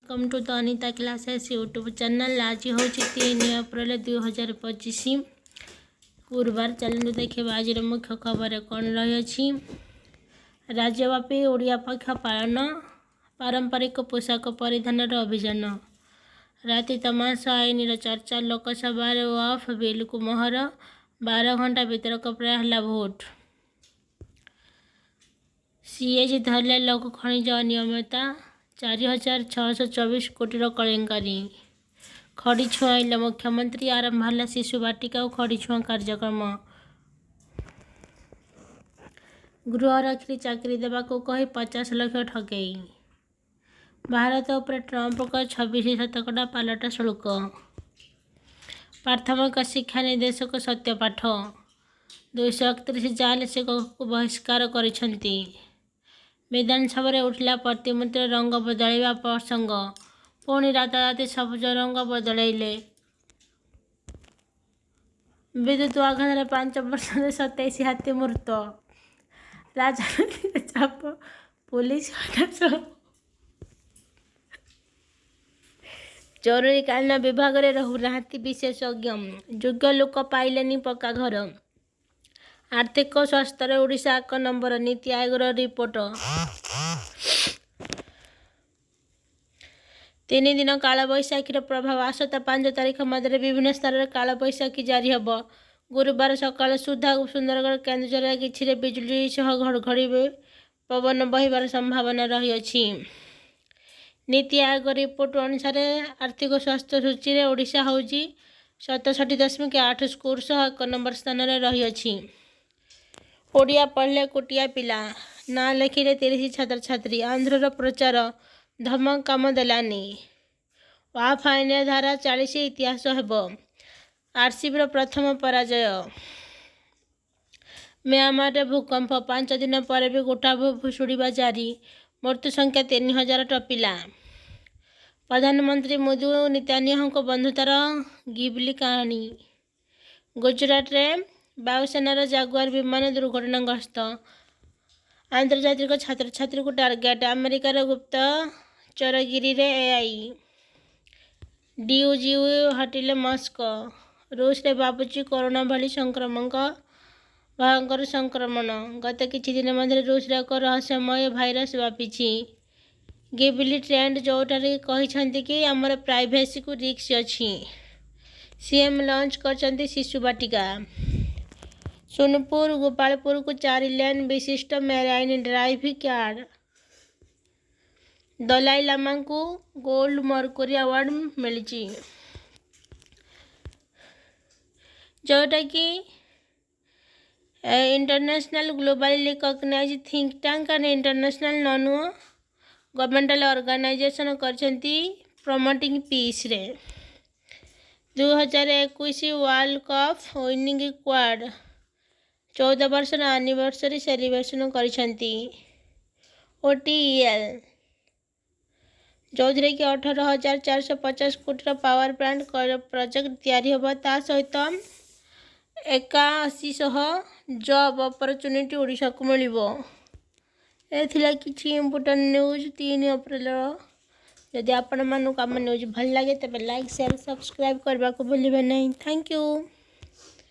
Welcome to the Anita classes YouTube channel. आज हूँ 3 April 2025 गुरुवार। चलते देखा आज मुख्य खबर कौन रही। राज्यव्यापी ओडिया पक्ष पालन, पारंपरिक पोशाक परिधान अभियान, राति तमाशा आईन चर्चा, लोकसभा वफ बिल को मोहर, 12 घंटा वितरक प्राय है भोट। सीएजी धरले लोक खनिज अनियमितता, 4624 कोटी कलेंकारी। खड़ी छुआइले मुख्यमंत्री, आरंभ है शिशु बाटिका और खड़ी छुआ कार्यक्रम। गृहरक्षी चाकरी देवाक कही 50 लाख ठकई। भारत उपर ट्रंप 26% पालटा शुल्क। प्राथमिक शिक्षा निर्देशक सत्यपाठ 231 जाल से बहिष्कार करिसेंती। विधानसभा उठला प्रतिमूर्ति रंग बदलवा प्रसंग, पुणी राताराति सबुज रंग बदलैले। विद्युत आघात 5 वर्ष 27 हाथी मृत। राजनैतिक चाप, पुलिस जरूरीकालीन विभाग में रहूना विशेषज्ञ, योग्य लोक पाइलेनी पक्का घर। आर्थिक स्वास्थ्य ओडिशा 1 नंबर, नीति आयोग रिपोर्ट। 3 दिन कालबैशाखी प्रभाव, आसता 5 तारीख मध्य विभिन्न स्थान में कालबैशाखी जारी होब। गुरुवार सकाल सुधा सुंदरगढ़, केन्दुझर किछि बिजुली सह घड़घड़ी पवन बहिबार संभावना रही। नीति आयोग रिपोर्ट अनुसार आर्थिक स्वास्थ्य सूची में ओडिशा होउछि 67.8 स्कोर सह 1 नंबर स्थान में रही। ओडिया पढ़ले कोटिया पिला, ना लेखिले 30 छात्र छात्री। आंध्रर प्रचार धमक काम देलानी। वाफ आईन धारा 40 इतिहास हेब। आरसीबी प्रथम पराजय। म्यांमार भूकंप, 5 दिन पर भी गोटा भुशुड़िबा जारी। मृत्यु संख्या 3000 टपिला। प्रधानमंत्री मोदी और नेतान्याहू बंधुतार गिबली कहानी। गुजरात में वायुसेनार जागुआर विमान दुर्घटनाग्रस्त। आंतर्जातिक छात्र छात्री को टार्गेट, अमेरिकार गुप्तचरगिरी रे एआई। डीओजीयू हटिले मस्क। रूस रे बाबुची कोरोना भली भयंकर संक्रमण। गत किछि दिन मध्य रूस रे एक रहस्यमय भाइरस व्यापी। गिबली ट्रेंड जोटारे कहिसेंती कि आमर प्राइवेसी को रिस्क अछि। सीएम लॉन्च करचंती शिशु बाटिका। सोनपुर गोपालपुर को 4 लेन विशिष्ट marine drive card. Dalai Lama को गोल्ड मर्कुरी अवार्ड मिली, जोटा कि international globally recognised think tank and international non governmental organisation करचंती प्रमोटिंग पीस रे। 2021 वर्ल्ड कप विनिंग क्वाड 14 वर्ष एनिवर्सरी सेलिब्रेशन करिसेंती। ओटीईएल जो कि 18,450 कोटी पावर प्लांट प्रोजेक्ट तैयारी होब। ता सहित 8100 जॉब अपॉर्चुनिटी ओडिशा को मिलिबो। एथिला किछि इंपोर्टेंट न्यूज 3 एप्रिल। यदि आपण मानक आम न्यूज भल लगे तेज लाइक शेयर सब्सक्राइब करने को भूलिए नहीं। Thank you.